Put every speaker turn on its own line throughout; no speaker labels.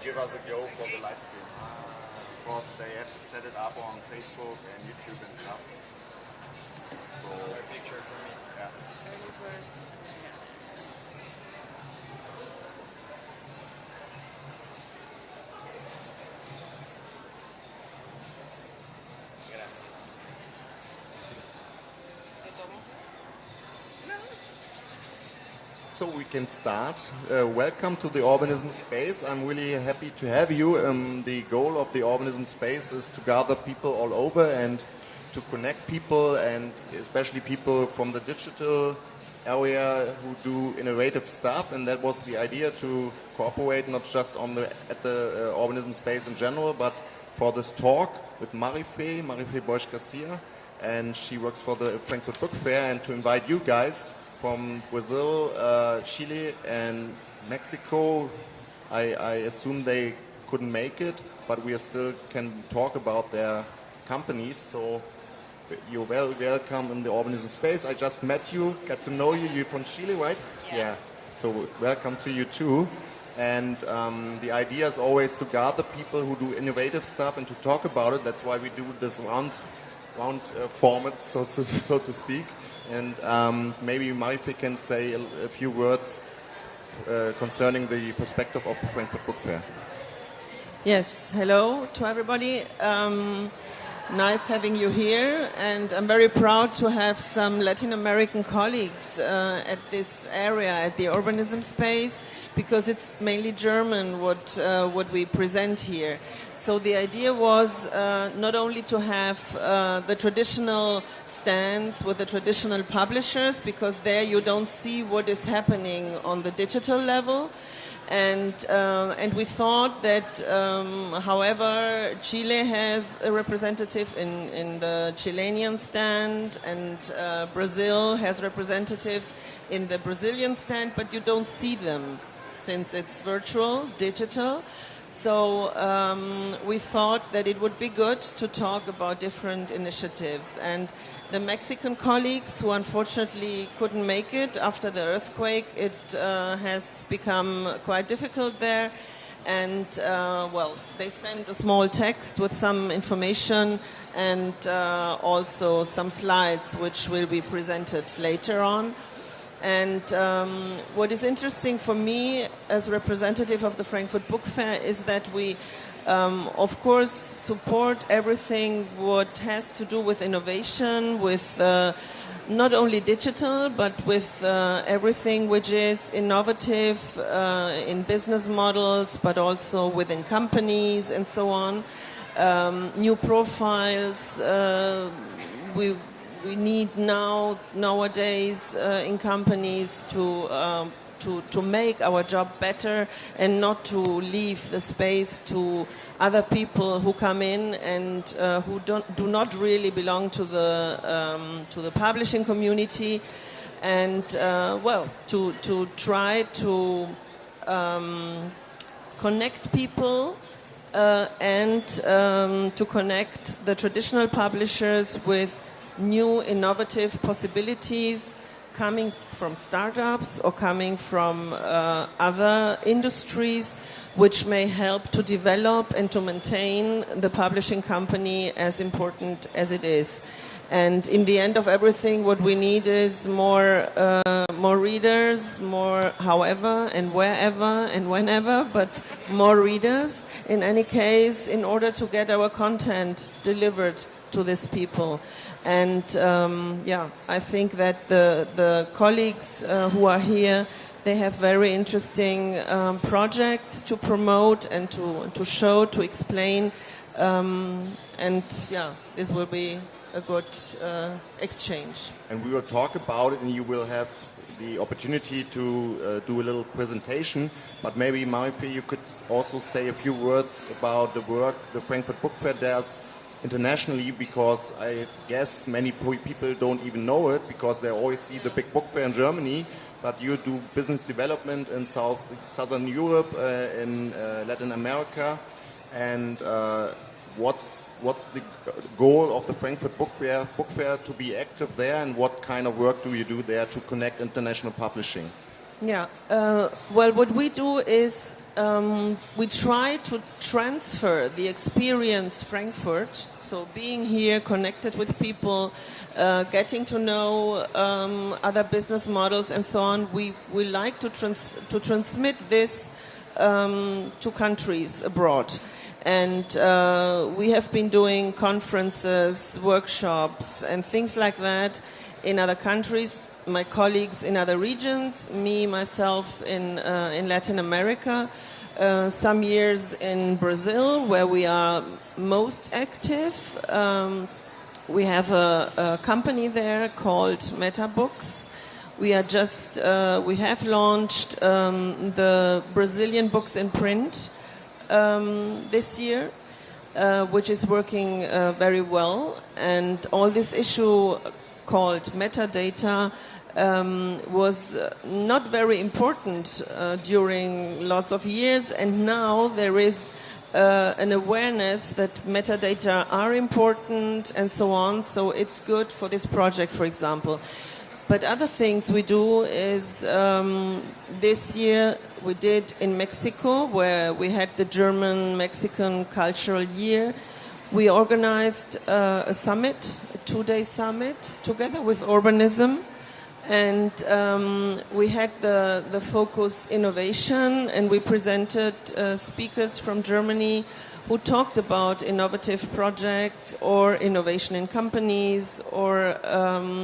give us a go for the live stream. Because they have to set it up on Facebook and YouTube and stuff. So,
a picture for me.
Yeah. So we can start. Welcome to the Urbanism Space. I'm really happy to have you. The goal of the Urbanism Space is to gather people all over and to connect people, and especially people from the digital area who do innovative stuff. And that was the idea, to cooperate not just at the Urbanism Space in general, but for this talk with Marife Bosch-Garcia, and she works for the Frankfurt Book Fair, and to invite you guys from Brazil, Chile and Mexico. I assume they couldn't make it, but we still can talk about their companies. So you're welcome in the Urbanism Space. I just met you, got to know you. You're from Chile, right? Yeah. So welcome to you too. And the idea is always to gather people who do innovative stuff and to talk about it. That's why we do this round format, so to speak. And maybe Marife can say a few words concerning the perspective of the Frankfurt Book Fair.
Yes, hello to everybody. Nice having you here, and I'm very proud to have some Latin American colleagues at this area, at the Urbanism Space, because it's mainly German what we present here. So the idea was not only to have the traditional stands with the traditional publishers, because there you don't see what is happening on the digital level. And we thought that, however, Chile has a representative in the Chilean stand, and Brazil has representatives in the Brazilian stand, but you don't see them since it's virtual, digital. So we thought that it would be good to talk about different initiatives. And the Mexican colleagues, who unfortunately couldn't make it after the earthquake, it has become quite difficult there. And, well, they sent a small text with some information and also some slides which will be presented later on. And what is interesting for me as representative of the Frankfurt Book Fair is that we, of course, support everything what has to do with innovation, with not only digital, but with everything which is innovative in business models, but also within companies and so on. New profiles. We need nowadays in companies to make our job better and not to leave the space to other people who come in and who do not really belong to the publishing community, and well, to try to connect people and to connect the traditional publishers with new innovative possibilities coming from startups or coming from other industries, which may help to develop and to maintain the publishing company as important as it is. And in the end of everything, what we need is more readers, more however and wherever and whenever, but more readers in any case, in order to get our content delivered to these people. And yeah, I think that the colleagues who are here, they have very interesting projects to promote and to show, to explain. And yeah, this will be a good exchange.
And we will talk about it, and you will have the opportunity to do a little presentation. But maybe, Marife, you could also say a few words about the work the Frankfurt Book Fair does internationally, because I guess many people don't even know it, because they always see the big book fair in Germany, but you do business development in Southern Europe, in Latin America, and what's the goal of the Frankfurt Book Fair to be active there, and what kind of work do you do there to connect international publishing?
Yeah, well, what we do is we try to transfer the experience Frankfurt, so being here, connected with people, getting to know other business models and so on. We like to transmit this to countries abroad. And we have been doing conferences, workshops, and things like that in other countries. My colleagues in other regions, myself in Latin America, some years in Brazil, where we are most active. We have a company there called Meta Books. We have launched the Brazilian books in print this year, which is working very well. And all this issue called metadata was not very important during lots of years, and now there is an awareness that metadata are important and so on, so it's good for this project, for example. But other things we do is this year we did in Mexico, where we had the German-Mexican Cultural Year. We organized a summit, a 2-day summit, together with Urbanism. And we had the focus innovation, and we presented speakers from Germany who talked about innovative projects or innovation in companies or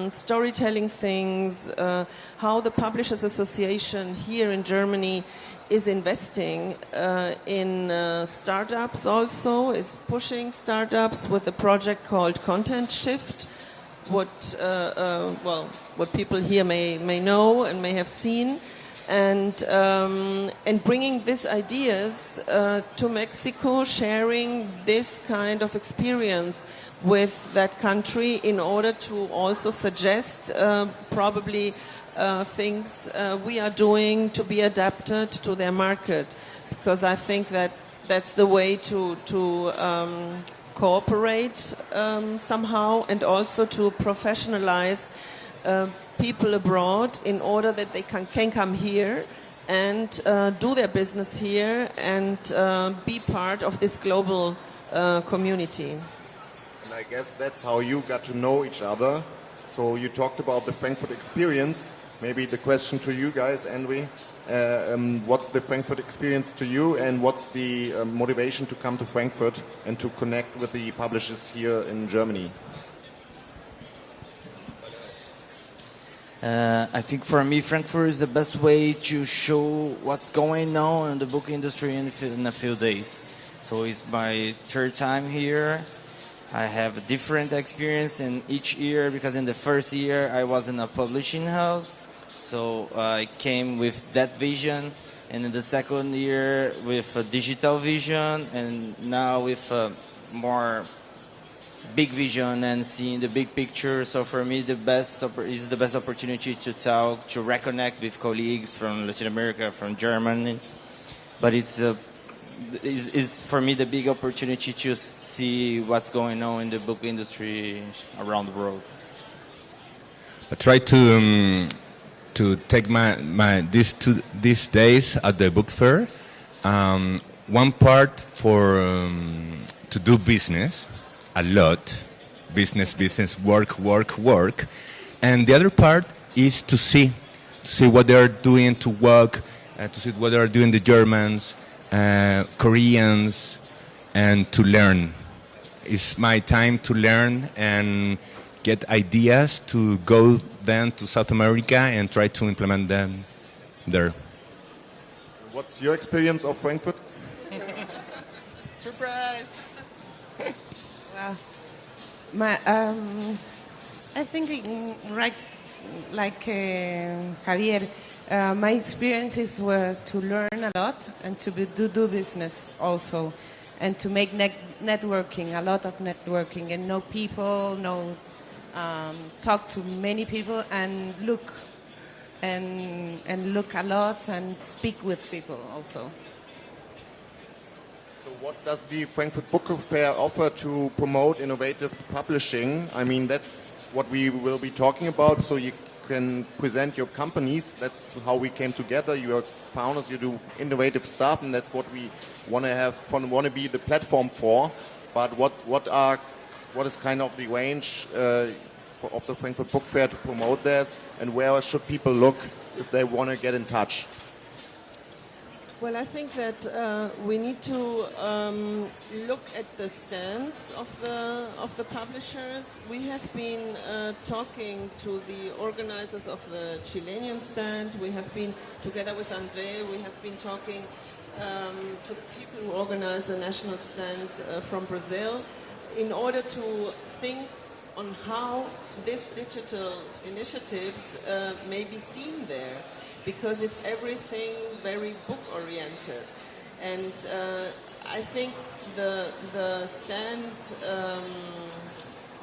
storytelling things, how the Publishers Association here in Germany is investing in startups also, is pushing startups with a project called Content Shift. What people here may know and may have seen, and bringing these ideas to Mexico, sharing this kind of experience with that country in order to also suggest probably things we are doing to be adapted to their market, because I think that that's the way to cooperate somehow, and also to professionalize people abroad in order that they can come here and do their business here and be part of this global community.
And I guess that's how you got to know each other. So you talked about the Frankfurt experience. Maybe the question to you guys, Henry, what's the Frankfurt experience to you, and what's the motivation to come to Frankfurt and to connect with the publishers here in Germany?
I think for me, Frankfurt is the best way to show what's going on in the book industry in a few days. So it's my 3rd time here. I have a different experience in each year, because in the first year I was in a publishing house. So I came with that vision, and in the second year with a digital vision, and now with a more big vision and seeing the big picture. So for me, the best opportunity to talk, to reconnect with colleagues from Latin America, from Germany. But it's for me the big opportunity to see what's going on in the book industry around the world.
I try to take these days at the book fair. One part for to do business, a lot, business, work, and the other part is to see what they are doing, to work, to see what they are doing the Germans, Koreans, and to learn. It's my time to learn and get ideas to go then to South America and try to implement them there.
What's your experience of Frankfurt?
Surprise!
I think, right, like Javier, my experience is to learn a lot and to do business also, and to make networking, a lot of networking, and know people, talk to many people, and look a lot and speak with people also.
So what does the Frankfurt Book Fair offer to promote innovative publishing? I mean, that's what we will be talking about. So you can present your companies. That's how we came together. You are founders, you do innovative stuff, and that's what we want to have, want to be the platform for. But what is kind of the range of the Frankfurt Book Fair to promote that, and where should people look if they want to get in touch?
Well, I think that we need to look at the stands of the publishers. We have been talking to the organizers of the Chilean stand. We have been, together with Andre, we have been talking to the people who organize the national stand from Brazil in order to think on how these digital initiatives may be seen there, because it's everything very book-oriented. And I think the stand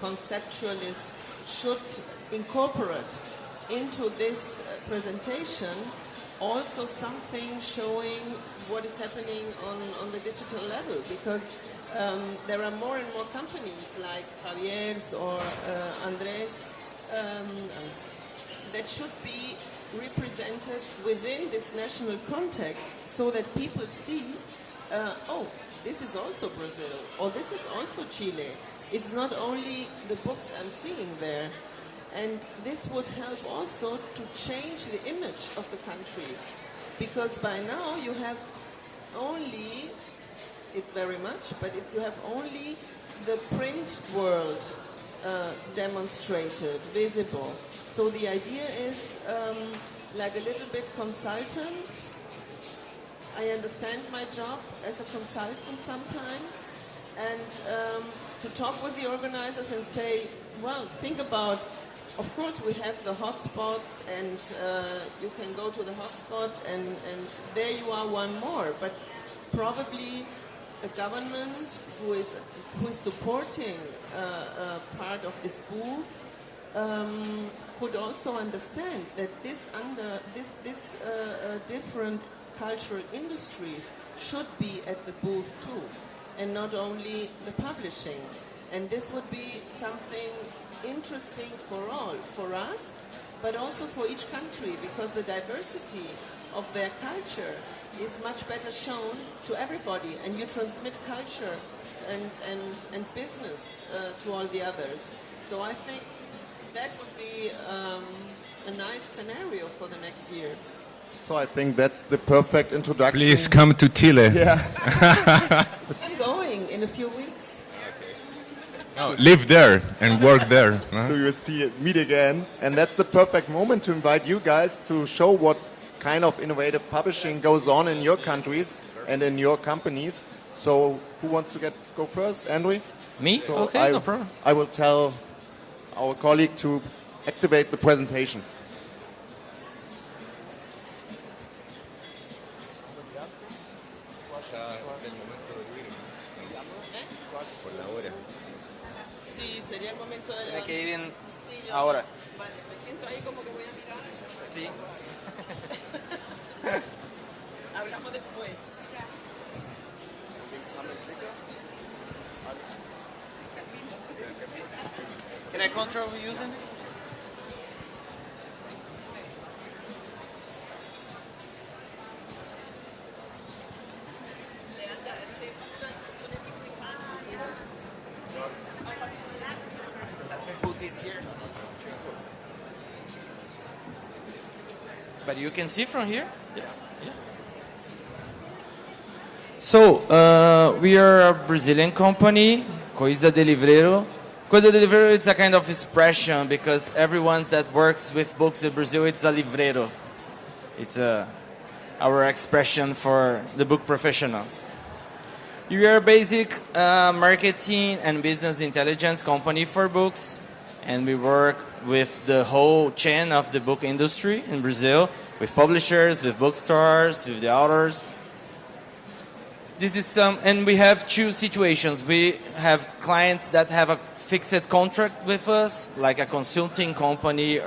conceptualists should incorporate into this presentation also something showing what is happening on the digital level, because there are more and more companies like Javier's or Andres that should be represented within this national context, so that people see, oh, this is also Brazil, or this is also Chile. It's not only the books I'm seeing there. And this would help also to change the image of the countries, because by now you have only, it's very much, but you have only the print world demonstrated, visible. So the idea is like a little bit consultant. I understand my job as a consultant sometimes, and to talk with the organizers and say, well, think about, of course we have the hotspots, and you can go to the hotspot and there you are one more, but probably a government who is supporting part of this booth could also understand that this different cultural industries should be at the booth too, and not only the publishing. And this would be something interesting for all, for us, but also for each country, because the diversity of their culture is much better shown to everybody, and you transmit culture and business to all the others. So I think that would be a nice scenario for the next years.
So I think that's the perfect introduction.
Please come to Chile.
Yeah.
I'm going in a few weeks.
No, live there and work there.
So you see, meet again, and that's the perfect moment to invite you guys to show what kind of innovative publishing goes on in your countries and in your companies. So who wants to go first? Andre?
Me?
So
Okay, no problem.
I will tell our colleague to activate the presentation.
Sí, sería el momento de
Hay que ir en
Sí, yo-
ahora.
Vale, me siento ahí como que voy a mirar.
Sí.
Hablamos después.
Can I control using this? Let me put this here. But you can see from here? Yeah. So, we are a Brazilian company, Coisa de Livreiro. Coisa de Livreiro is a kind of expression because everyone that works with books in Brazil, it's a livreiro. It's our expression for the book professionals. We are a basic marketing and business intelligence company for books, and we work with the whole chain of the book industry in Brazil, with publishers, with bookstores, with the authors. This is and we have two situations. We have clients that have a fixed contract with us, like a consulting company.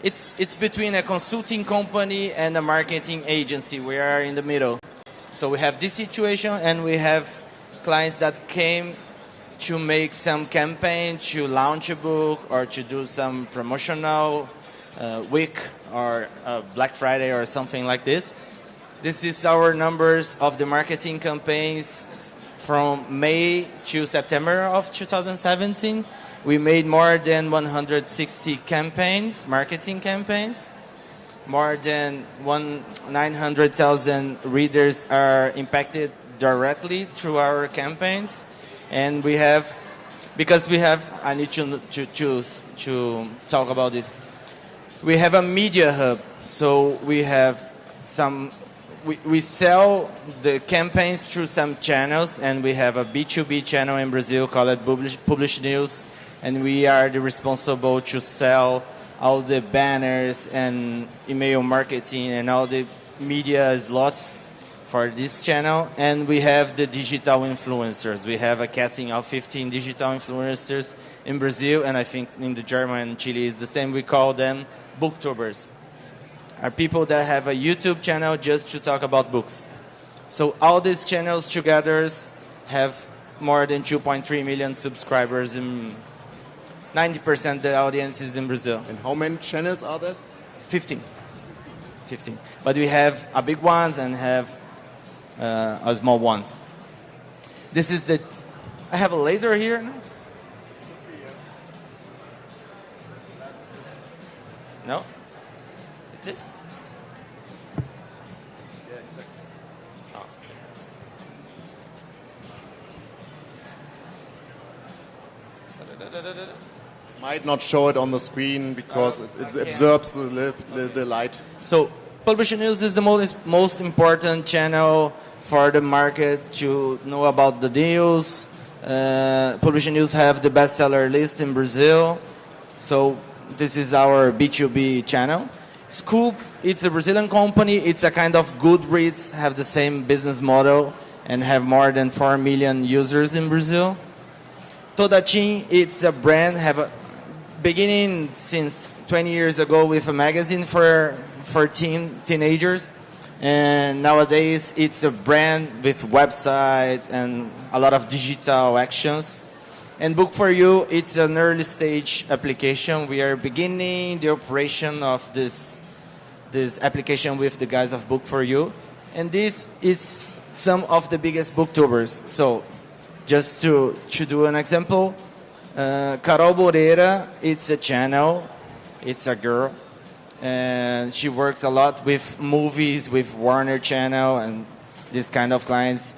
It's between a consulting company and a marketing agency. We are in the middle. So we have this situation, and we have clients that came to make some campaign, to launch a book, or to do some promotional week or Black Friday or something like this. This is our numbers of the marketing campaigns from May to September of 2017. We made more than 160 campaigns, marketing campaigns. More than 900,000 readers are impacted directly through our campaigns. And we have, because we have, I need to choose to talk about this. We have a media hub, so we have some, we sell the campaigns through some channels, and we have a B2B channel in Brazil called Publish News, and we are the responsible to sell all the banners and email marketing and all the media slots for this channel. And we have the digital influencers. We have a casting of 15 digital influencers in Brazil, and I think in the German and Chile is the same. We call them booktubers. Are people that have a YouTube channel just to talk about books. So all these channels together have more than 2.3 million subscribers. 90% of the audience is in Brazil.
And how many channels are there?
15. But we have a big ones and have a small ones. This is the, I have a laser here now? No? Is this?
Yeah, exactly.
Oh.
Might not show it on the screen because it absorbs the light.
So, Publish News is the most important channel for the market to know about the news. Publish News have the bestseller list in Brazil. So, this is our B2B channel. Scoop, it's a Brazilian company. It's a kind of Goodreads, have the same business model and have more than 4 million users in Brazil. Todachin, it's a brand, have a beginning since 20 years ago with a magazine for teenagers. And nowadays it's a brand with website and a lot of digital actions. And Book for You, it's an early stage application. We are beginning the operation of this application with the guys of Book for You. And this is some of the biggest booktubers. So just to do an example, Carol Moreira, it's a channel, it's a girl, and she works a lot with movies, with Warner Channel and this kind of clients.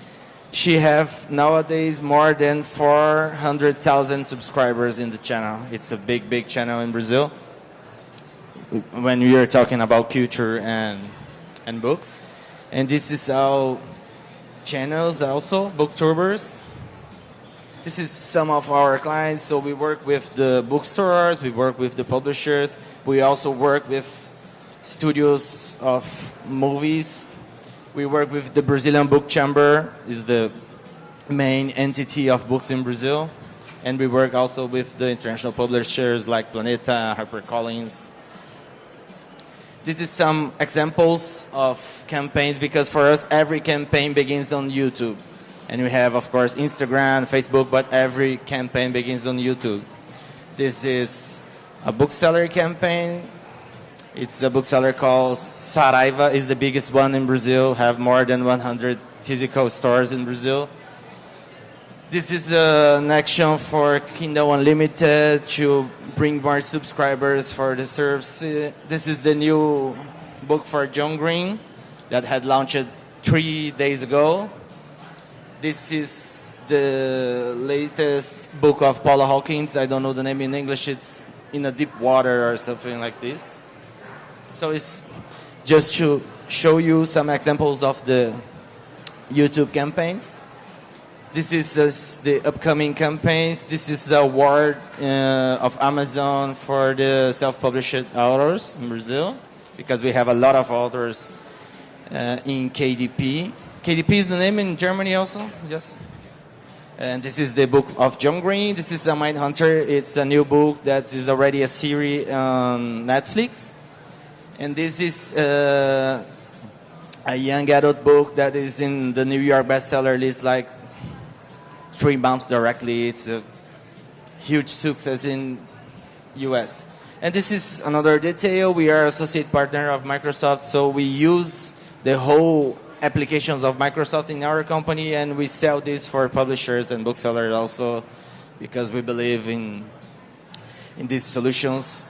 She have nowadays more than 400,000 subscribers in the channel. It's a big channel in Brazil when we are talking about culture and books. And this is our channels also, booktubers. This is some of our clients. So we work with the bookstores, we work with the publishers. We also work with studios of movies. We work with the Brazilian Book Chamber, is the main entity of books in Brazil. And we work also with the international publishers like Planeta, HarperCollins. This is some examples of campaigns, because for us, every campaign begins on YouTube. And we have, of course, Instagram, Facebook, but every campaign begins on YouTube. This is a bookseller campaign. It's a bookseller called Saraiva, is the biggest one in Brazil, have more than 100 physical stores in Brazil. This is an action for Kindle Unlimited to bring more subscribers for the service. This is the new book for John Green that had launched 3 days ago. This is the latest book of Paula Hawkins. I don't know the name in English. It's In a Deep Water or something like this. So it's just to show you some examples of the YouTube campaigns. This is the upcoming campaigns. This is the award of Amazon for the self-published authors in Brazil, because we have a lot of authors in KDP. KDP is the name in Germany also, yes. And this is the book of John Green. This is a Mindhunter. It's a new book that is already a series on Netflix. And this is a young adult book that is in the New York bestseller list like 3 months directly. It's a huge success in US. And this is another detail. We are associate partner of Microsoft, so we use the whole applications of Microsoft in our company, and we sell this for publishers and booksellers also, because we believe in these solutions.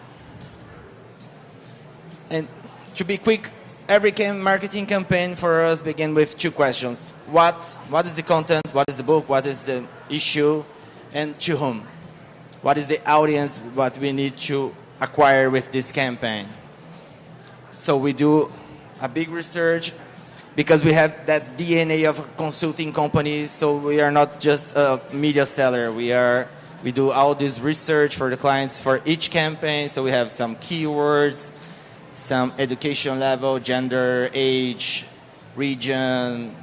And to be quick, every marketing campaign for us begins with two questions. What is the content? What is the book? What is the issue? And to whom? What is the audience? What we need to acquire with this campaign? So we do a big research because we have that DNA of a consulting company. So we are not just a media seller. We do all this research for the clients for each campaign. So we have some keywords, some education level, gender, age, region,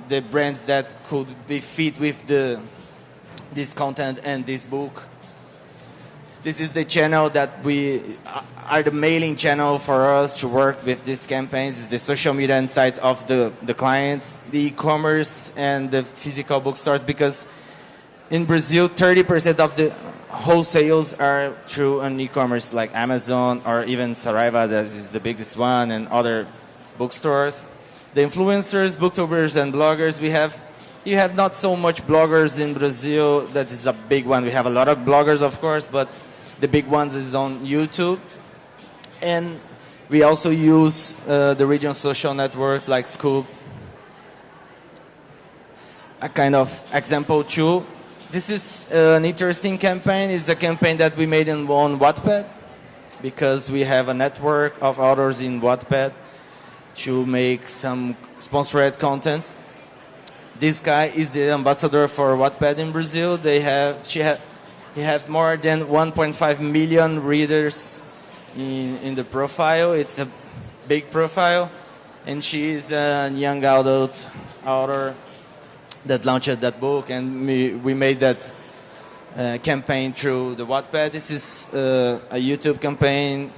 the brands that could be fit with this content and this book. This is the channel that we are the mailing channel for us to work with these campaigns. It's the social media inside of the clients, the e-commerce and the physical bookstores, because in Brazil, 30% of the wholesales are through an e-commerce like Amazon or even Saraiva, that is the biggest one, and other bookstores. The influencers, booktubers, and bloggers, you have not so much bloggers in Brazil. That is a big one. We have a lot of bloggers, of course, but the big ones is on YouTube. And we also use the regional social networks like Scoop. A kind of example too. This is an interesting campaign. It's a campaign that we made on Wattpad, because we have a network of authors in Wattpad to make some sponsored content. This guy is the ambassador for Wattpad in Brazil. He has more than 1.5 million readers in the profile. It's a big profile, and she is a young adult author that launched that book, and we made that campaign through the Wattpad. This is a YouTube campaign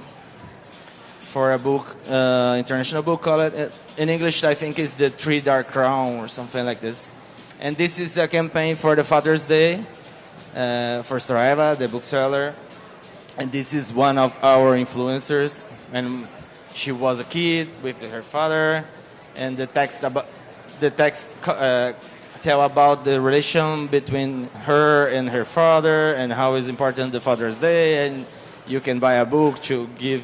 for a book, international book called, in English I think is The Three Dark Crown or something like this. And this is a campaign for the Father's Day for Saraiva, the bookseller. And this is one of our influencers, and she was a kid with her father, and the text tell about the relation between her and her father and how is important the Father's Day, and you can buy a book to give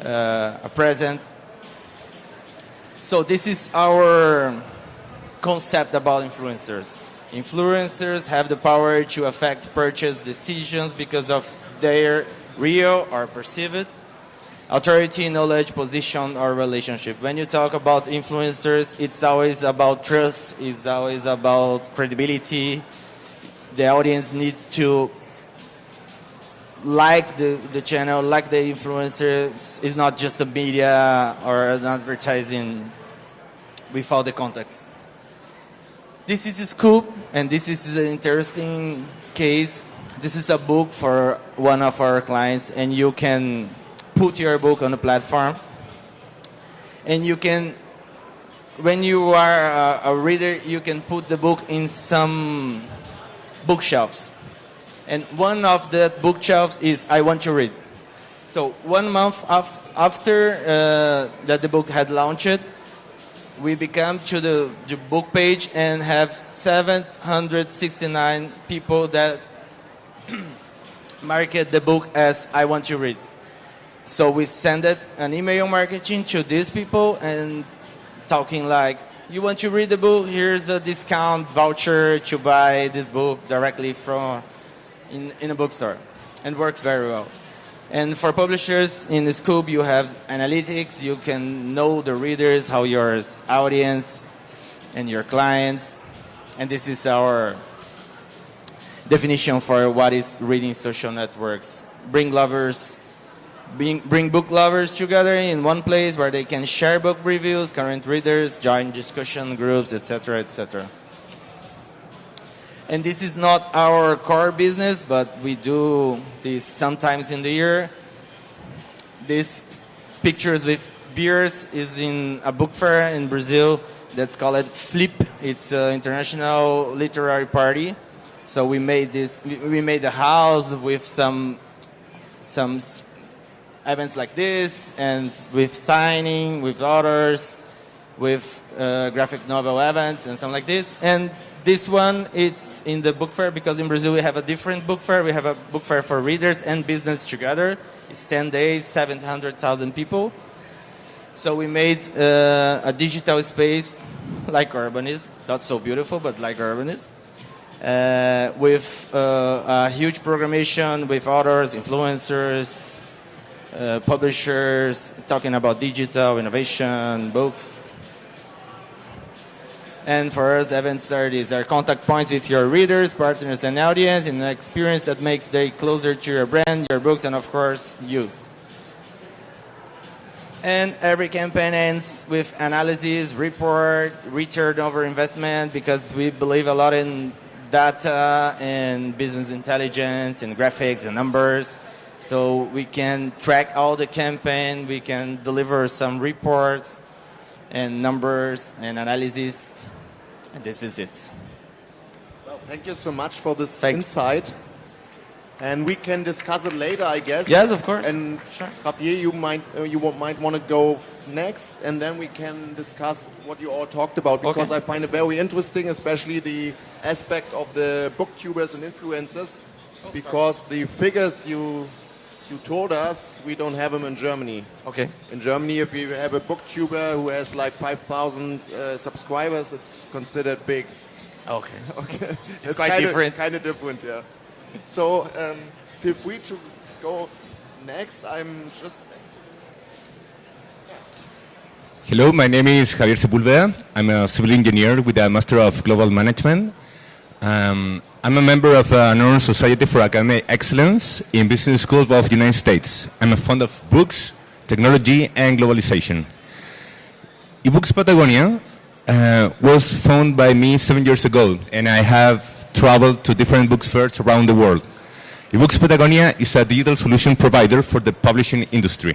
a present. So this is our concept about influencers. Influencers have the power to affect purchase decisions because of their real or perceived authority, knowledge, position, or relationship. When you talk about influencers, it's always about trust, it's always about credibility. The audience needs to like the channel, like the influencers. It's not just a media or an advertising without the context. This is a Scoop, and this is an interesting case. This is a book for one of our clients, and you can put your book on the platform, and you can, when you are a reader, you can put the book in some bookshelves. And one of the bookshelves is I Want to Read. So 1 month after that the book had launched, we became to the book page and have 769 people that market the book as I Want to Read. So we send an email marketing to these people and talking like, you want to read the book? Here's a discount voucher to buy this book directly from in a bookstore, and works very well. And for publishers in the Scoop, you have analytics. You can know the readers, how your audience and your clients. And this is our definition for what is reading social networks. Bring book lovers together in one place where they can share book reviews, current readers, join discussion groups, etc., etc. And this is not our core business, but we do this sometimes in the year. These pictures with beers is in a book fair in Brazil that's called Flip. It's an international literary party. So we made this. We made a house with some events like this, and with signing, with authors, with graphic novel events and something like this. And this one, it's in the book fair, because in Brazil we have a different book fair. We have a book fair for readers and business together. It's 10 days, 700,000 people. So we made a digital space like Urbanism, not so beautiful, but like Urbanism, with a huge programmation with authors, influencers, publishers, talking about digital, innovation, books. And for us, events are these are contact points with your readers, partners, and audience, in an experience that makes them closer to your brand, your books, and of course, you. And every campaign ends with analysis, report, return over investment, because we believe a lot in data and business intelligence and graphics and numbers. So we can track all the campaign, we can deliver some reports and numbers and analysis. And this is it.
Well, thank you so much for this
Thanks.
insight. And we can discuss it later, I guess.
Yes, of course.
And
Sure.
Javier, you might want to go next, and then we can discuss what you all talked about, because
Okay.
I find it very interesting, especially the aspect of the booktubers and influencers, because the figures you told us, we don't have them in Germany.
Okay.
In Germany, if you have a booktuber who has like 5,000 subscribers, it's considered big.
Okay.
Okay.
It's quite different.
Kind of different, yeah. So feel free to go next. I'm just...
Hello, my name is Javier Sepúlveda. I'm a civil engineer with a Master of Global Management. I'm a member of an honor society for academic excellence in business schools of the United States. I'm a fond of books, technology, and globalization. eBooks Patagonia was founded by me 7 years ago, and I have traveled to different books fairs around the world. eBooks Patagonia is a digital solution provider for the publishing industry.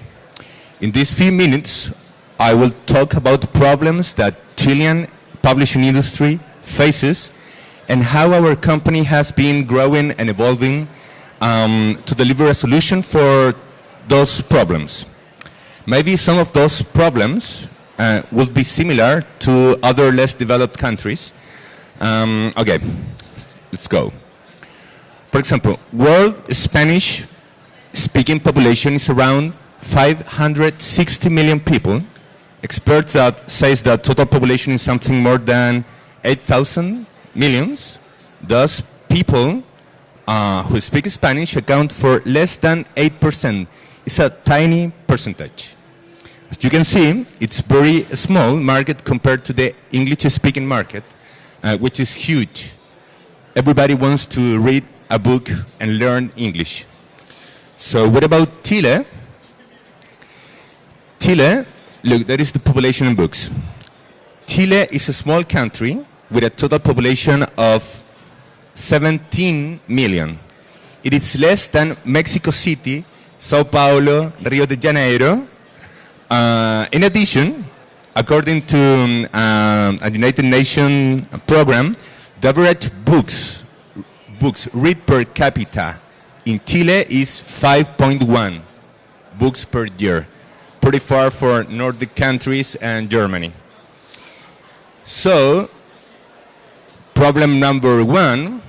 In these few minutes, I will talk about the problems that Chilean publishing industry faces and how our company has been growing and evolving to deliver a solution for those problems. Maybe some of those problems will be similar to other less developed countries. Okay, let's go. For example, world Spanish-speaking population is around 560 million people. Experts that says that total population is something more than 8,000 millions. Thus, people who speak Spanish account for less than 8%. It's a tiny percentage. As you can see, it's very small market compared to the English-speaking market, which is huge. Everybody wants to read a book and learn English. So what about Chile? Chile, look, that is the population in books. Chile is a small country with a total population of 17 million. It is less than Mexico City, Sao Paulo, Rio de Janeiro. In addition, according to a United Nations program, the average books read per capita in Chile is 5.1 books per year, pretty far for Nordic countries and Germany. So, problem number one,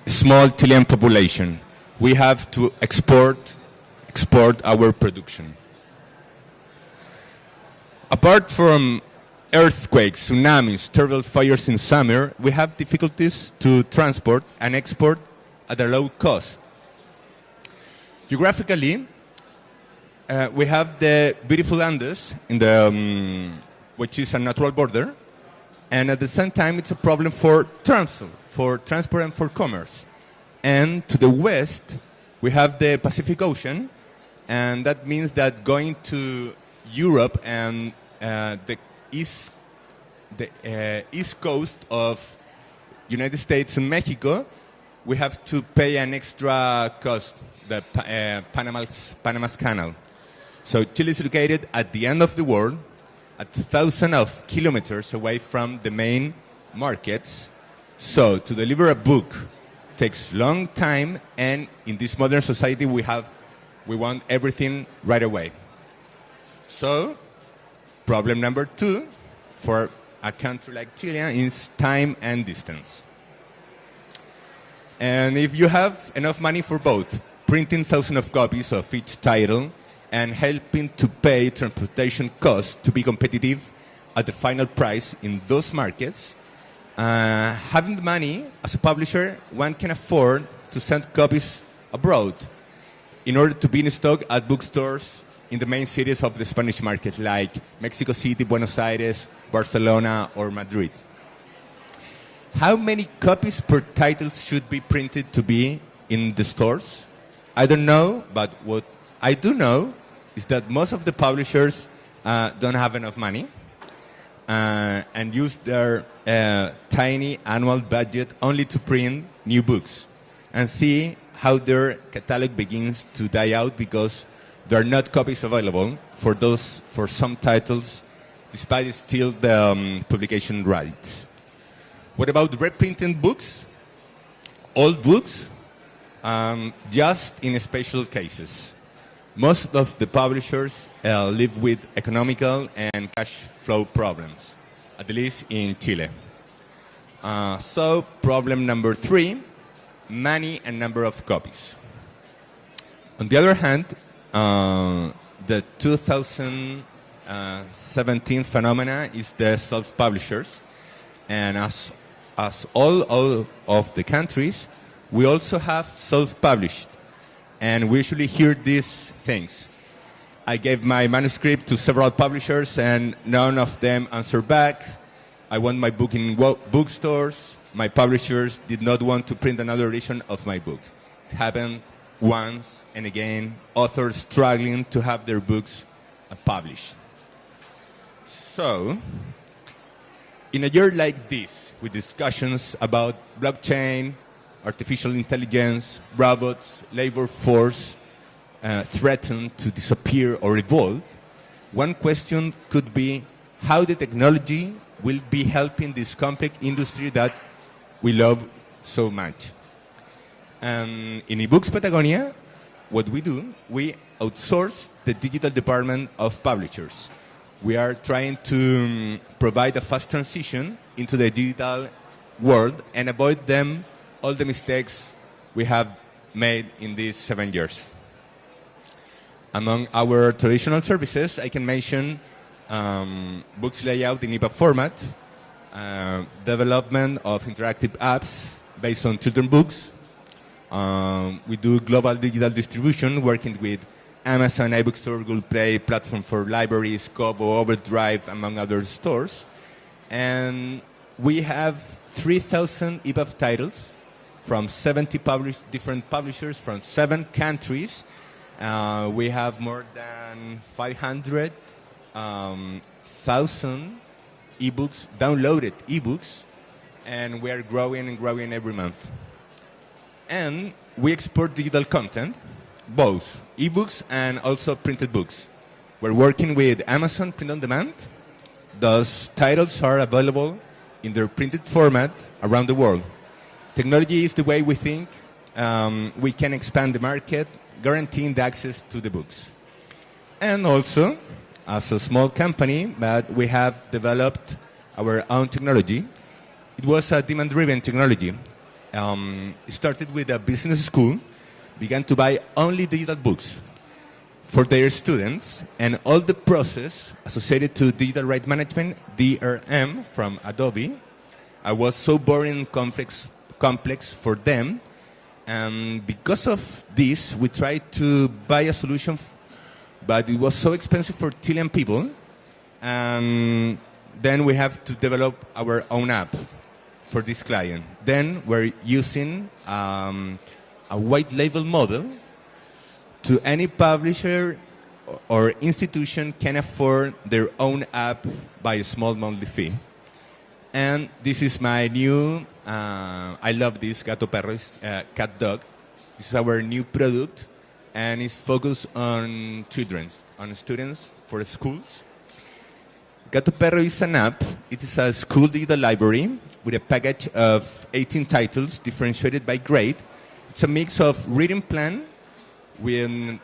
small Chilean population. We have to export our production. Apart from earthquakes, tsunamis, terrible fires in summer, we have difficulties to transport and export at a low cost. Geographically, we have the beautiful Andes, in the, which is a natural border, and at the same time it's a problem for transport and for commerce. And to the west, we have the Pacific Ocean, and that means that going to Europe and the east coast of United States and Mexico, we have to pay an extra cost, the Panama's Canal. So Chile is located at the end of the world, at thousands of kilometers away from the main markets. So to deliver a book takes long time, and in this modern society we have We want everything right away. So, problem number 2 for a country like Chile is time and distance. And if you have enough money for both, printing thousands of copies of each title and helping to pay transportation costs to be competitive at the final price in those markets, having the money as a publisher, one can afford to send copies abroad in order to be in stock at bookstores in the main cities of the Spanish market, like Mexico City, Buenos Aires, Barcelona, or Madrid. How many copies per title should be printed to be in the stores? I don't know, but what I do know is that most of the publishers don't have enough money and use their tiny annual budget only to print new books, and see how their catalog begins to die out because there are not copies available for some titles, despite still the publication rights. What about reprinting books? Old books? Just in special cases. Most of the publishers live with economical and cash flow problems, at least in Chile. So problem number 3, money and number of copies. On the other hand, the 2017 phenomena is the self-publishers, and as all of the countries, we also have self-published, and we usually hear these things. I gave my manuscript to several publishers and none of them answered back. I want my book in bookstores. My publishers did not want to print another edition of my book. It happened once and again, authors struggling to have their books published. So, in a year like this, with discussions about blockchain, artificial intelligence, robots, labor force threatened to disappear or evolve, one question could be how the technology will be helping this complex industry that we love so much. In eBooks Patagonia, what we do, we outsource the digital department of publishers. We are trying to provide a fast transition into the digital world and avoid them all the mistakes we have made in these 7 years. Among our traditional services, I can mention books layout in EPUB format, development of interactive apps based on children's books. We do global digital distribution, working with Amazon, iBookstore, Google Play, platform for libraries, Kobo, Overdrive, among other stores. And we have 3,000 EPUB titles from 70 different publishers from 7 countries. We have more than 500,000 ebooks, downloaded ebooks, and we are growing and growing every month. And we export digital content, both ebooks and also printed books. We're working with Amazon Print on Demand. Those titles are available in their printed format around the world. Technology is the way we think we can expand the market, guaranteeing the access to the books. And also, as a small company, but we have developed our own technology. It was a demand-driven technology. It started with a business school, began to buy only digital books for their students, and all the process associated to digital right management, DRM, from Adobe, was so boring and complex for them. And because of this, we tried to buy a solution, but it was so expensive for Chilean people. And then we have to develop our own app for this client. Then we're using a white label model to any publisher or institution can afford their own app by a small monthly fee. And this is my new, I love this, Gato Perro, cat dog. This is our new product, and it's focused on children, on students for schools. Gato Perro is an app. It is a school digital library with a package of 18 titles differentiated by grade. It's a mix of reading plan with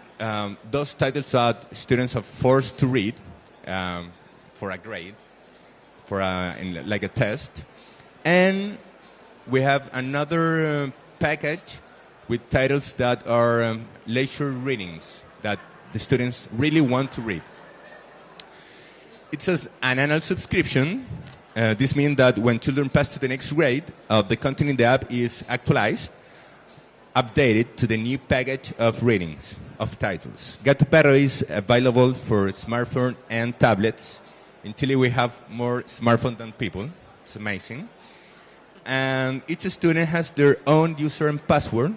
those titles that students are forced to read for a grade, like a test. And we have another package with titles that are leisure readings that the students really want to read. It's an annual subscription. This means that when children pass to the next grade, the content in the app is actualized, updated to the new package of readings, of titles. Gato Perro is available for smartphone and tablets. In Chile, we have more smartphones than people. It's amazing. And each student has their own user and password.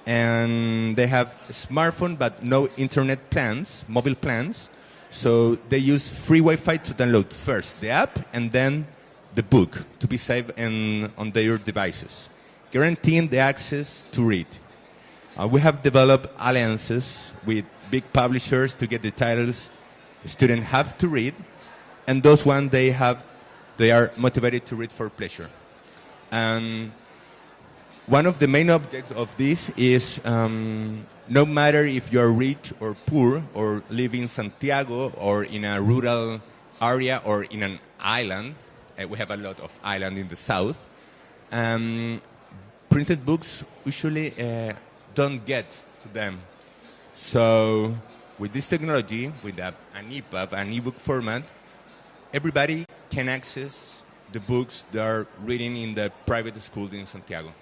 And they have a smartphone but no internet plans, mobile plans. So they use free Wi-Fi to download first the app and then the book to be saved on their devices, guaranteeing the access to read. We have developed alliances with big publishers to get the titles students have to read, and those ones they are motivated to read for pleasure. And one of the main objects of this is no matter if you're rich or poor or live in Santiago or in a rural area or in an island, we have a lot of islands in the south, printed books usually don't get to them. So with this technology, with an EPUB, an ebook format, everybody can access the books they are reading in the private schools in Santiago.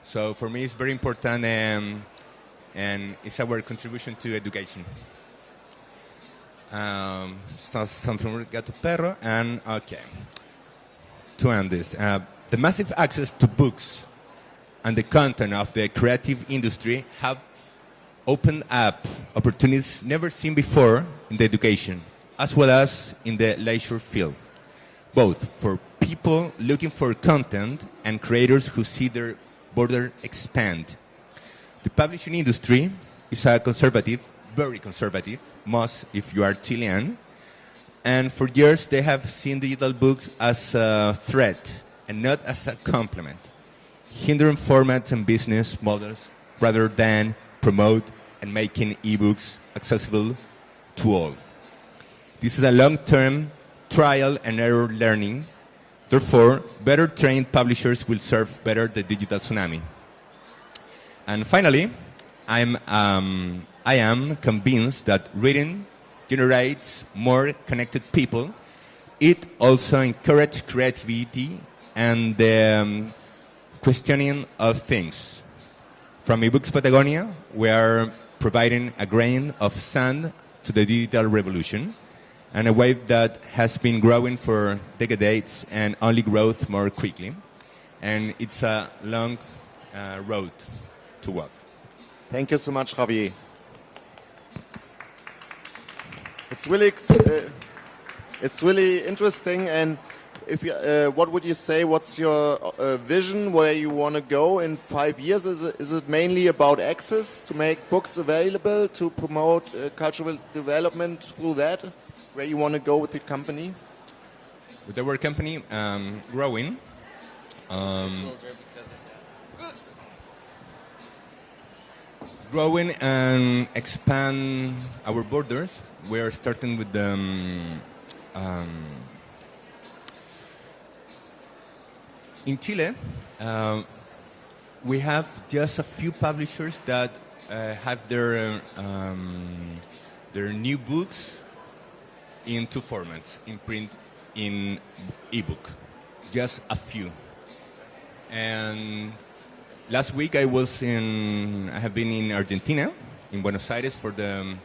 So for me, it's very important, and it's our contribution to education. Something from Gato Perro, and okay. To end this, the massive access to books and the content of the creative industry have opened up opportunities never seen before in the education, as well as in the leisure field, both for people looking for content and creators who see their border expand. The publishing industry is a conservative, very conservative, most if you are Chilean, and for years they have seen digital books as a threat and not as a complement, hindering formats and business models rather than promote and making ebooks accessible to all. This is a long-term trial and error learning. Therefore, better trained publishers will serve better the digital tsunami. And finally, I am convinced that reading generates more connected people. It also encourages creativity and the questioning of things. From eBooks Patagonia, we are providing a grain of sand to the digital revolution, and a wave that has been growing for decades and only grows more quickly. And it's a long road to walk.
Thank you so much, Javier. It's really interesting. And if you, what would you say? What's your vision? Where you want to go in 5 years? Is it mainly about access to make books available, to promote cultural development through that? Where you want to go with the company?
With our company growing, growing and expand our borders. We are starting with the in Chile. We have just a few publishers that have their new books in two formats, in print, in ebook, just a few. And last week I have been in Argentina, in Buenos Aires, for the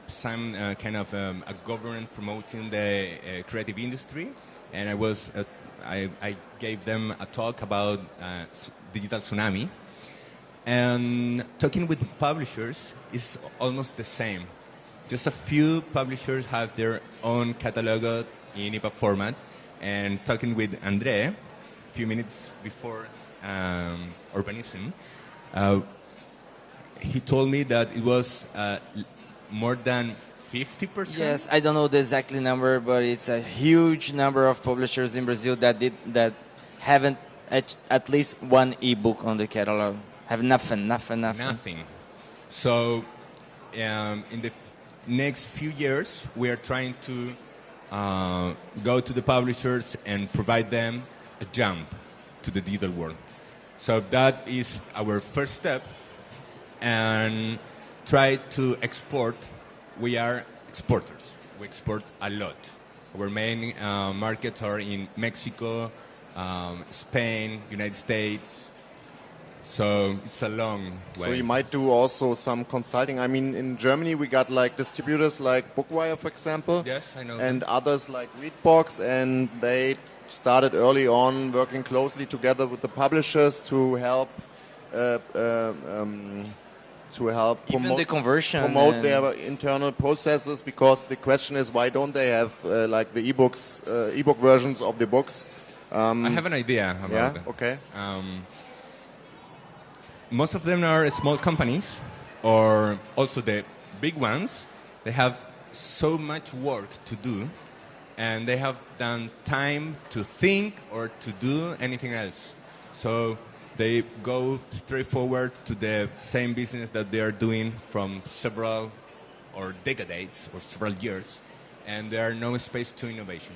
some kind of a government promoting the creative industry, and I gave them a talk about digital tsunami. And talking with publishers is almost the same. Just a few publishers have their own catalog in EPUB format. And talking with Andre a few minutes before Urbanism, he told me that it was more than 50%.
Yes, I don't know the exact number, but it's a huge number of publishers in Brazil that haven't at least one ebook on the catalog. Have nothing.
So in the next few years, we are trying to go to the publishers and provide them a jump to the digital world. So that is our first step, and try to export. We are exporters. We export a lot. Our main markets are in Mexico, Spain, United States. So it's a long way.
So you might do also some consulting. I mean, in Germany we got like distributors like Bookwire, for example.
Yes, I know.
And others like Readbox, and they started early on working closely together with the publishers to help
Even the conversion
promote
and-
their internal processes, because the question is, why don't they have like the ebook versions of the books?
I have an idea about
Yeah,
that.
okay.
Most of them are small companies, or also the big ones. They have so much work to do, and they have done time to think or to do anything else. So they go straight forward to the same business that they are doing from several or decades or several years, and there are no space to innovation.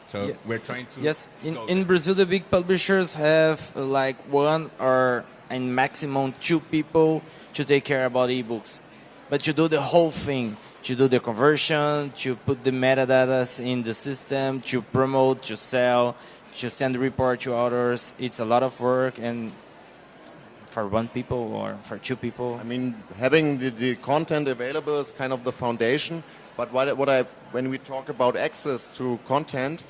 So we're trying to
Yes,
go
in
there.
Brazil, the big publishers have like one or and maximum two people to take care about ebooks. But you do the whole thing. You do the conversion, to put the metadata in the system, to promote, to sell, to send the report to others. It's a lot of work, and for one people or for two people.
I mean, having the content available is kind of the foundation. But when we talk about access to content,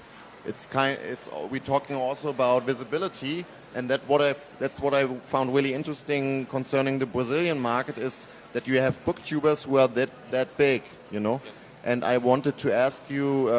we're talking also about visibility, and that's what I found really interesting concerning the Brazilian market, is that you have booktubers who are that big, you know.
Yes.
And I wanted to ask you,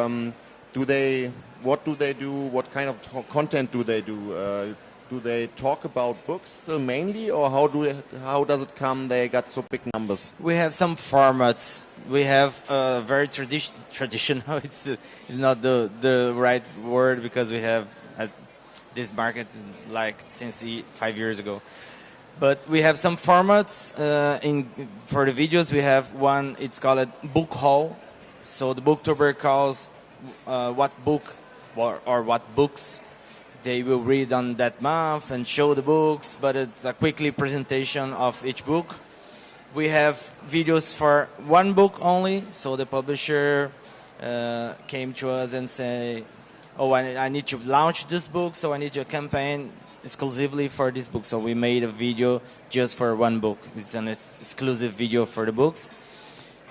what do they do? What kind of content do they do? Do they talk about books still mainly, or how does it come they got so big numbers?
We have some formats. We have very traditional. It's not the right word, because we have this market like since 5 years ago. But we have some formats for the videos. We have one. It's called book haul. So the booktuber calls what book or what books they will read on that month and show the books, but it's a quickly presentation of each book. We have videos for one book only, so the publisher came to us and say, oh, I need to launch this book, so I need a campaign exclusively for this book. So we made a video just for one book. It's an exclusive video for the books.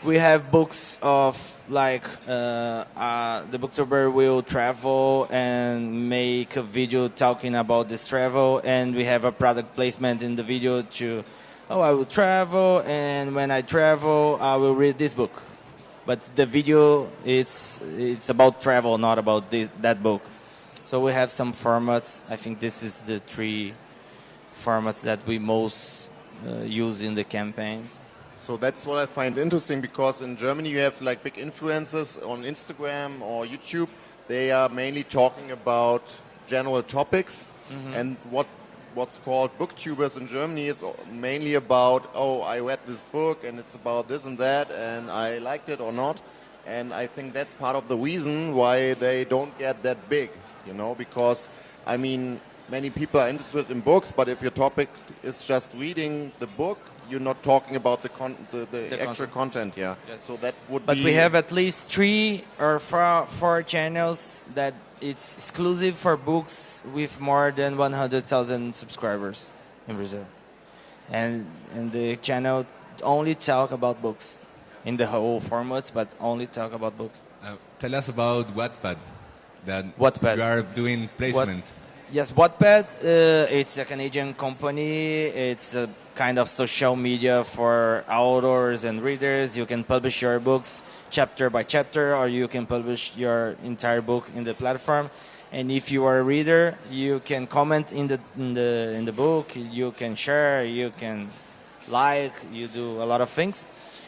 We have books of like the booktuber will travel and make a video talking about this travel, and we have a product placement in the video to, oh, I will travel, and when I travel, I will read this book. But the video, it's about travel, not about that book. So we have some formats. I think this is the 3 formats that we most use in the campaigns.
So that's what I find interesting, because in Germany you have like big influencers on Instagram or YouTube. They are mainly talking about general topics, and what's called booktubers in Germany is mainly about, oh, I read this book and it's about this and that and I liked it or not. And I think that's part of the reason why they don't get that big, you know, because I mean, many people are interested in books, but if your topic is just reading the book, you're not talking about the actual content, yeah.
Yes.
So that would
But
be...
we have at least 3 or 4 channels that it's exclusive for books with more than 100,000 subscribers in Brazil. And the channel only talk about books in the whole formats, but only talk about books.
Tell us about Wattpad.
Wattpad.
You are doing placement.
Yes, Wattpad, it's a Canadian company. It's a kind of social media for authors and readers. You can publish your books chapter by chapter, or you can publish your entire book in the platform. And if you are a reader, you can comment in the book. You can share. You can like. You do a lot of things.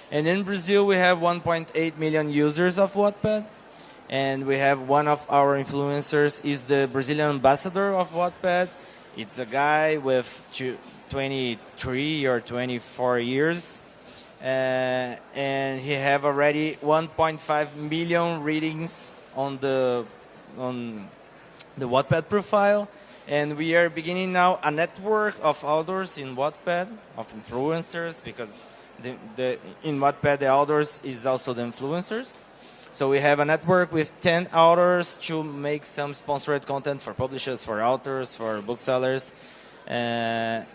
And in Brazil, we have 1.8 million users of Wattpad. And we have one of our influencers is the Brazilian ambassador of Wattpad. It's a guy with 23 or 24 years. and he have already 1.5 million readings on the Wattpad profile, and we are beginning now a network of authors in Wattpad, of influencers, because in Wattpad the authors is also the influencers. So we have a network with 10 authors to make some sponsored content for publishers, for authors, for booksellers, and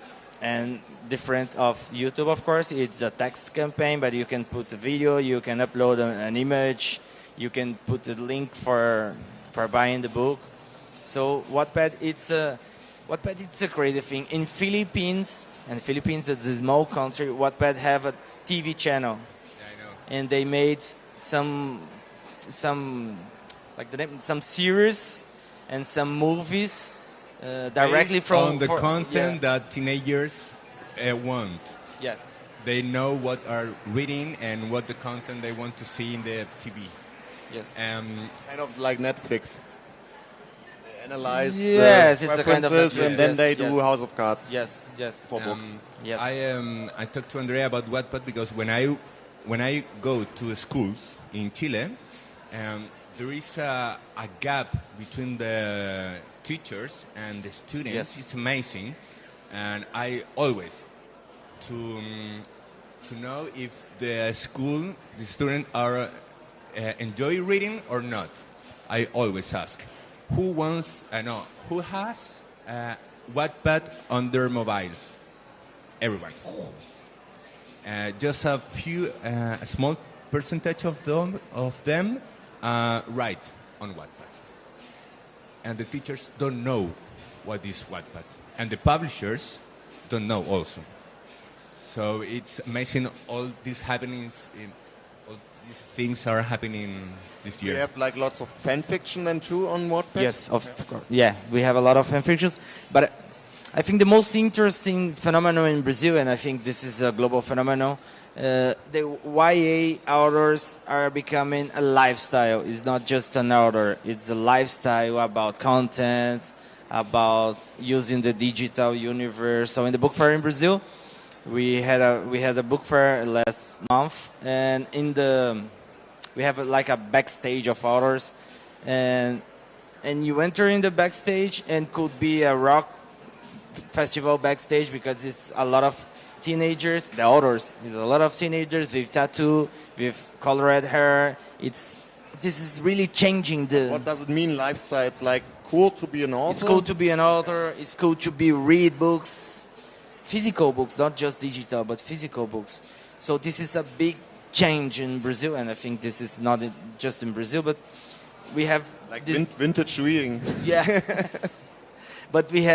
different of YouTube, of course. It's a text campaign, but you can put a video, you can upload an image, you can put a link for buying the book. So Wattpad, it's a crazy thing. In Philippines, and Philippines is a small country, Wattpad have a TV channel.
Yeah, I know.
And they made some series and some movies directly
Based
from
on the content that teenagers want.
Yeah.
They know what are reading and what the content they want to see in the TV.
Yes.
Kind of like Netflix. They analyze
Yes,
the
it's a kind of
preferences
Netflix.
and then
Yes,
they do
yes.
House of Cards
Yes, yes.
for books.
Yes.
I talked to Andrea about Wattpad because when I go to schools in Chile, there is a gap between the teachers and the students.
Yes.
It's amazing, and I always to know if the students are enjoy reading or not. I always ask, who has Wattpad on their mobiles? Everyone. Just a small percentage of them write on Wattpad. And the teachers don't know what is Wattpad. And the publishers don't know also. So it's amazing all these happenings, all these things are happening this year.
We have like lots of fan fiction then too on Wattpad?
Yes, of course. Yeah, we have a lot of fan fictions. But I think the most interesting phenomenon in Brazil, and I think this is a global phenomenon, the YA authors are becoming a lifestyle. It's not just an author. It's a lifestyle about content, about using the digital universe. So in the book fair in Brazil, we had a book fair last month, and we have like a backstage of authors, and you enter in the backstage and could be a rock festival backstage because it's a lot of teenagers, the authors. It's a lot of teenagers with tattoo, with colored hair. This is really changing the.
What does it mean, lifestyle? It's like cool to be an author?
It's cool to be an author. It's cool to read books, physical books, not just digital, but physical books. So this is a big change in Brazil, and I think this is not just in Brazil, but we have
Like
this.
vintage reading.
Yeah. But we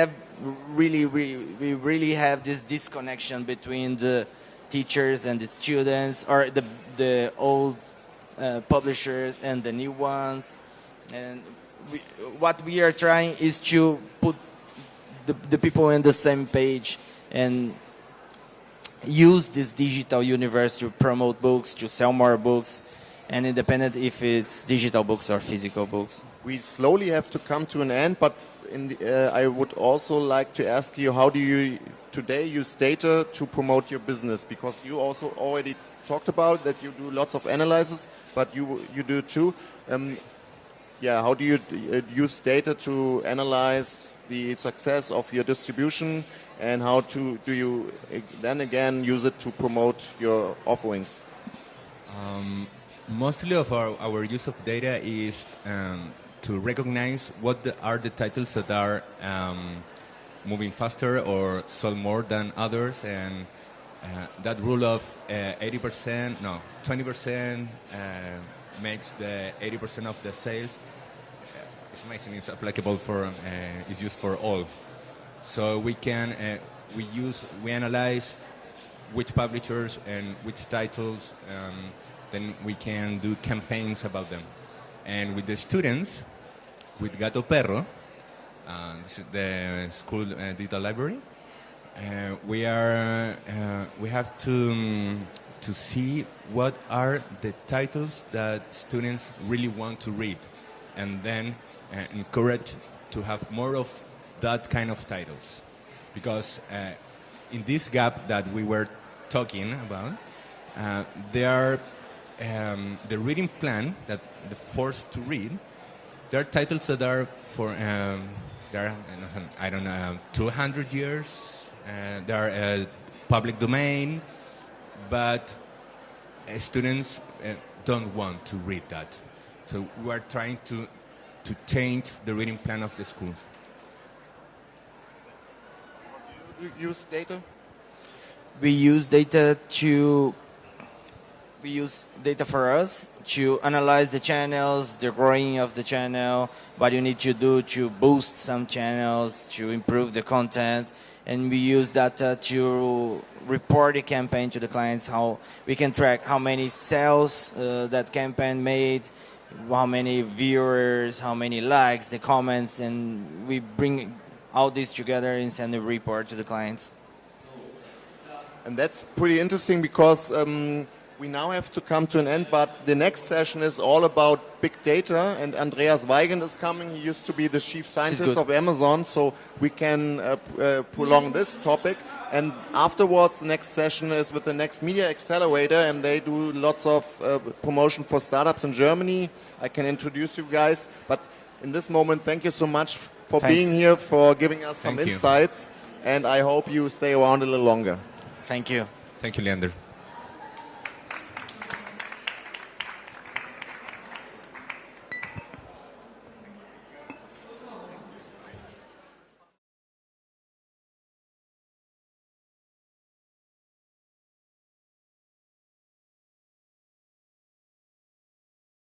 really have this disconnection between the teachers and the students, or the old publishers and the new ones. And what we are trying is to put the people in the same page and use this digital universe to promote books, to sell more books, and independent if it's digital books or physical books.
We slowly have to come to an end, but I would also like to ask you, how do you today use data to promote your business? Because you also already talked about that you do lots of analysis, but you do too. How do you use data to analyze the success of your distribution, and how do you then again use it to promote your offerings?
Mostly of our use of data is to recognize what are the titles that are moving faster or sold more than others, and that rule of 20% makes the 80% of the sales. It's amazing. It's applicable for. It's used for all. So we can we analyze which publishers and which titles. Then we can do campaigns about them. And with the students, with Gato Perro, this is the school digital library, we have to see what are the titles that students really want to read, and then encourage to have more of that kind of titles. Because in this gap that we were talking about, They are the reading plan that the forced to read. There are titles that are for there are, I don't know, 200 years. They are public domain, but students don't want to read that. So we are trying to change the reading plan of the school.
Do you use data?
We use data for us to analyze the channels, the growing of the channel, what you need to do to boost some channels, to improve the content, and we use data to report the campaign to the clients, how we can track how many sales that campaign made, how many viewers, how many likes, the comments, and we bring all this together and send a report to the clients.
And that's pretty interesting because we now have to come to an end, but the next session is all about big data, and Andreas Weigand is coming. He used to be the chief scientist of Amazon, so we can prolong this topic. And afterwards, the next session is with the Next Media Accelerator, and they do lots of promotion for startups in Germany. I can introduce you guys, but in this moment, thank you so much for being here, for giving us some insights, and I hope you stay around a little longer.
Thank you.
Thank you, Leander.